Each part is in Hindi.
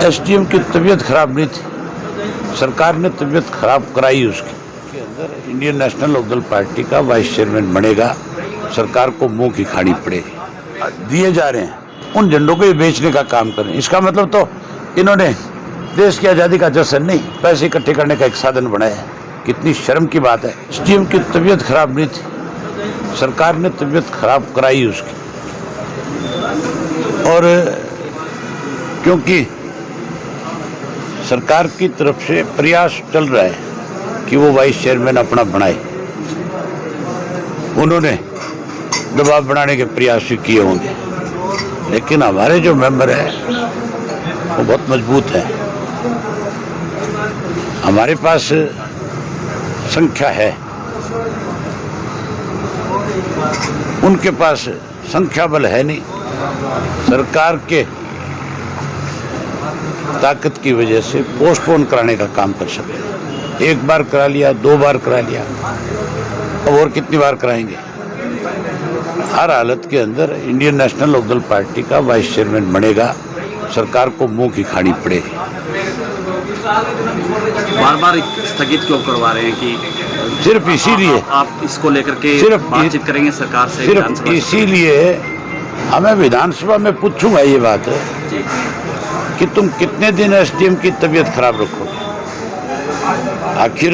एसडीएम की तबीयत खराब नहीं थी, सरकार ने तबीयत खराब कराई उसकी। के अंदर इंडियन नेशनल लोकदल पार्टी का वाइस चेयरमैन बनेगा, सरकार को मुंह की खानी पड़ेगी। दिए जा रहे हैं उन झंडों को ये बेचने का काम करें, इसका मतलब तो इन्होंने देश की आज़ादी का जश्न नहीं, पैसे इकट्ठे करने का एक साधन बनाया है। कितनी शर्म की बात है। एसडीएम की तबीयत खराब नहीं थी, सरकार ने तबीयत खराब कराई उसकी। और क्योंकि सरकार की तरफ से प्रयास चल रहा है कि वो वाइस चेयरमैन अपना बनाए, उन्होंने दबाव बनाने के प्रयास भी किए होंगे, लेकिन हमारे जो मेंबर हैं वो बहुत मजबूत है। हमारे पास संख्या है, उनके पास संख्या बल है नहीं। सरकार के ताकत की वजह से पोस्टपोन कराने का काम कर सकते हैं। एक बार करा लिया, 2 बार करा लिया, अब और कितनी बार कराएंगे। हर हालत के अंदर इंडियन नेशनल लोकदल पार्टी का वाइस चेयरमैन बनेगा, सरकार को मुंह की खानी पड़ेगी। बार बार स्थगित क्यों करवा रहे हैं कि सिर्फ इसीलिए आप इसको लेकर के सिर्फ बातचीत करेंगे सरकार से? सिर्फ इसीलिए हमें विधानसभा में पूछूंगा ये बात कि तुम कितने दिन एसडीएम की तबीयत खराब रखोगे। आखिर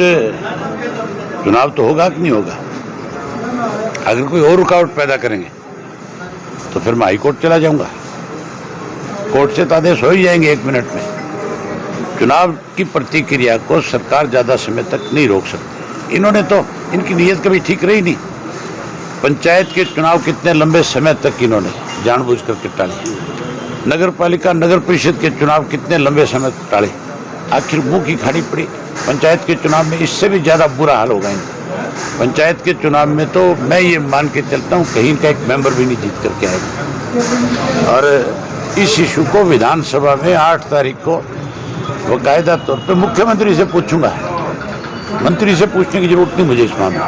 चुनाव तो होगा कि नहीं होगा। अगर कोई और रुकावट पैदा करेंगे तो फिर मैं हाईकोर्ट चला जाऊंगा, कोर्ट से तो आदेश हो ही जाएंगे 1 मिनट में। चुनाव की प्रतिक्रिया को सरकार ज़्यादा समय तक नहीं रोक सकती। इन्होंने तो, इनकी नीयत कभी ठीक रही नहीं। पंचायत के चुनाव कितने लंबे समय तक इन्होंने जानबूझ करके टाले, नगर पालिका नगर परिषद के चुनाव कितने लंबे समय तक टाले, आखिर मुंह की खानी पड़ी। पंचायत के चुनाव में इससे भी ज़्यादा बुरा हाल होगा इनका। पंचायत के चुनाव में तो मैं ये मान के चलता हूँ कहीं का एक मेंबर भी नहीं जीत करके आएगा। और इस इशू को विधानसभा में 8 तारीख को बाकायदा तौर पे मुख्यमंत्री से पूछूंगा। मंत्री से पूछने की जरूरत नहीं मुझे इस मामले,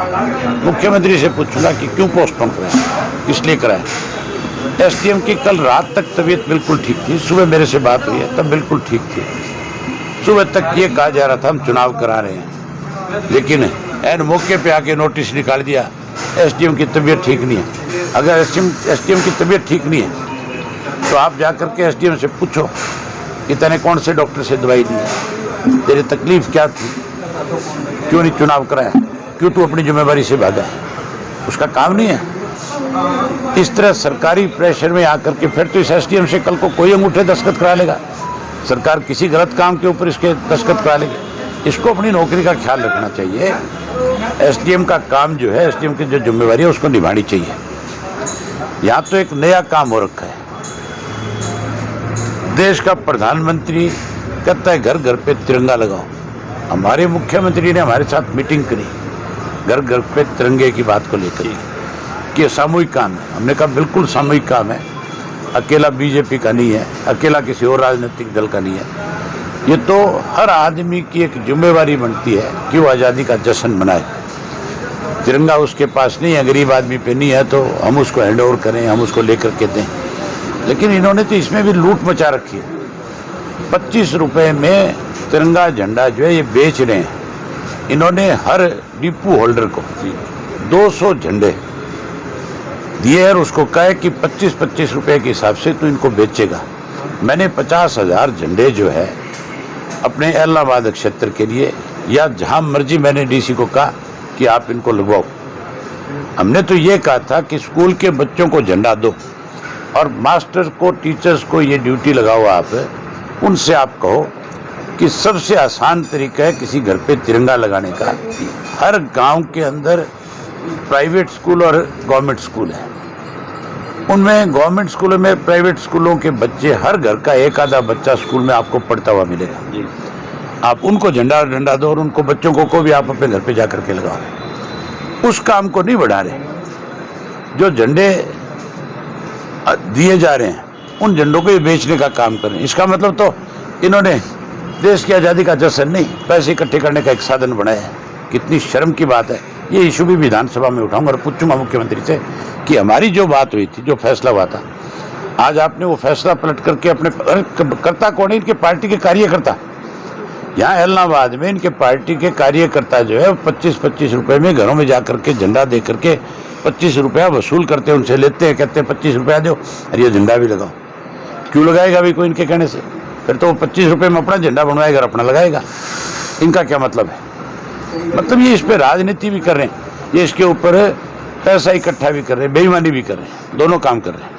मुख्यमंत्री से पूछूंगा कि क्यों पोस्टपोन कराया, इसलिए कराया। एसडीएम की कल रात तक तबीयत बिल्कुल ठीक थी, सुबह मेरे से बात हुई है तब बिल्कुल ठीक थी। सुबह तक ये कहा जा रहा था हम चुनाव करा रहे हैं, लेकिन एन मौके पे आके नोटिस निकाल दिया एसडीएम की तबीयत ठीक नहीं है। अगर एसडीएम की तबीयत ठीक नहीं है तो आप जाकर के एसडीएम से पूछो कि तूने कौन से डॉक्टर से दवाई दी है, तेरी तकलीफ क्या थी, क्यों नहीं चुनाव कराया, क्यों तू अपनी जिम्मेदारी से भागा है। उसका काम नहीं है। इस तरह सरकारी प्रेशर में आकर के फिर तो इस एसडीएम से कल को कोई अंगूठे दस्तखत करा लेगा, सरकार किसी गलत काम के ऊपर इसके दस्तखत करा लेगी। इसको अपनी नौकरी का ख्याल रखना चाहिए। एसडीएम का काम जो है, एसडीएम की जो जिम्मेवारी है उसको निभानी चाहिए। यहाँ तो एक नया काम हो रखा है। देश का प्रधानमंत्री कहता है घर घर पे तिरंगा लगाओ। हमारे मुख्यमंत्री ने हमारे साथ मीटिंग करी घर घर पे तिरंगे की बात को लेकर कि सामूहिक काम है। हमने कहा बिल्कुल सामूहिक काम है, अकेला बीजेपी का नहीं है, अकेला किसी और राजनीतिक दल का नहीं है। ये तो हर आदमी की एक जिम्मेवारी बनती है कि वो आज़ादी का जश्न मनाए। तिरंगा उसके पास नहीं है, गरीब आदमी पे नहीं है, तो हम उसको हैंड ओवर करें, हम उसको लेकर के दें। लेकिन इन्होंने तो इसमें भी लूट मचा रखी है। 25 रुपये में तिरंगा झंडा जो है ये बेच रहे हैं। इन्होंने हर डिपो होल्डर को 200 झंडे दिए और उसको कहा कि 25-25 रुपये के हिसाब से तो इनको बेचेगा। मैंने 50,000 झंडे जो है अपने इलाहाबाद क्षेत्र के लिए या जहां मर्जी मैंने डीसी को कहा कि आप इनको लगवाओ। हमने तो ये कहा था कि स्कूल के बच्चों को झंडा दो और मास्टर को, टीचर्स को ये ड्यूटी लगाओ। आप उनसे आप कहो कि सबसे आसान तरीका है किसी घर पे तिरंगा लगाने का। हर गांव के अंदर प्राइवेट स्कूल और गवर्नमेंट स्कूल है, उनमें गवर्नमेंट स्कूलों में प्राइवेट स्कूलों के बच्चे, हर घर का एक आधा बच्चा स्कूल में आपको पढ़ता हुआ मिलेगा। आप उनको झंडा डंडा दो और उनको बच्चों को भी आप अपने घर पे जा करके लगाओ। उस काम को नहीं बढ़ा रहे। जो झंडे दिए जा रहे हैं उन झंडों को ये बेचने का काम करें। इसका मतलब तो इन्होंने देश की आज़ादी का जश्न नहीं, पैसे इकट्ठे करने का एक साधन बनाया है। कितनी शर्म की बात है। ये इशू भी विधानसभा में उठाऊंगा और पूछूंगा मुख्यमंत्री से कि हमारी जो बात हुई थी, जो फैसला हुआ था, आज आपने वो फैसला पलट करके अपने करता कौन है? इनके पार्टी के कार्यकर्ता। यहाँ इलाहाबाद में इनके पार्टी के कार्यकर्ता जो है 25-25 रुपए में घरों में जा करके झंडा दे करके 25 रुपया वसूल करते हैं, उनसे लेते हैं, कहते हैं 25 रुपया दो और ये झंडा भी लगाओ। क्यों लगाएगा अभी कोई इनके कहने से? फिर तो वो 25 रुपये में अपना झंडा बनवाएगा और अपना लगाएगा। इनका क्या मतलब है? मतलब ये इस पर राजनीति भी कर रहे हैं, ये इसके ऊपर पैसा इकट्ठा भी कर रहे हैं, बेईमानी भी कर रहे हैं, दोनों काम कर रहे हैं।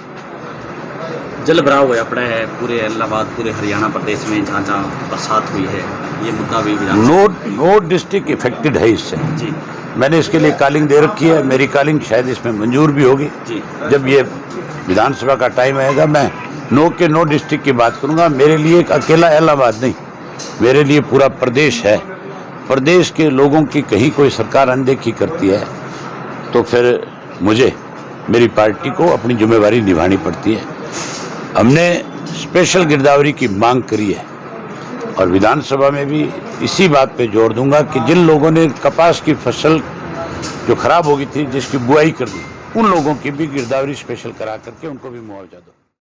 जल भराव होया पड़ा है पूरे इलाहाबाद, पूरे हरियाणा प्रदेश में जहाँ जहाँ बरसात हुई है, ये मुद्दा भी नो डिस्ट्रिक्ट इफेक्टेड है इससे जी। मैंने इसके लिए कॉलिंग दे रखी है, मेरी कॉलिंग शायद इसमें मंजूर भी होगी जी। जब ये विधानसभा का टाइम आएगा। मैं नो डिस्ट्रिक्ट की बात करूंगा। मेरे लिए एक अकेला इलाहाबाद नहीं, मेरे लिए पूरा प्रदेश है। प्रदेश के लोगों की कहीं कोई सरकार अनदेखी करती है तो फिर मुझे, मेरी पार्टी को अपनी जिम्मेवारी निभानी पड़ती है। हमने स्पेशल गिरदावरी की मांग करी है और विधानसभा में भी इसी बात पे जोर दूंगा कि जिन लोगों ने कपास की फसल जो खराब हो गई थी, जिसकी बुआई कर दी, उन लोगों की भी गिरदावरी स्पेशल करा करके उनको भी मुआवजा दो।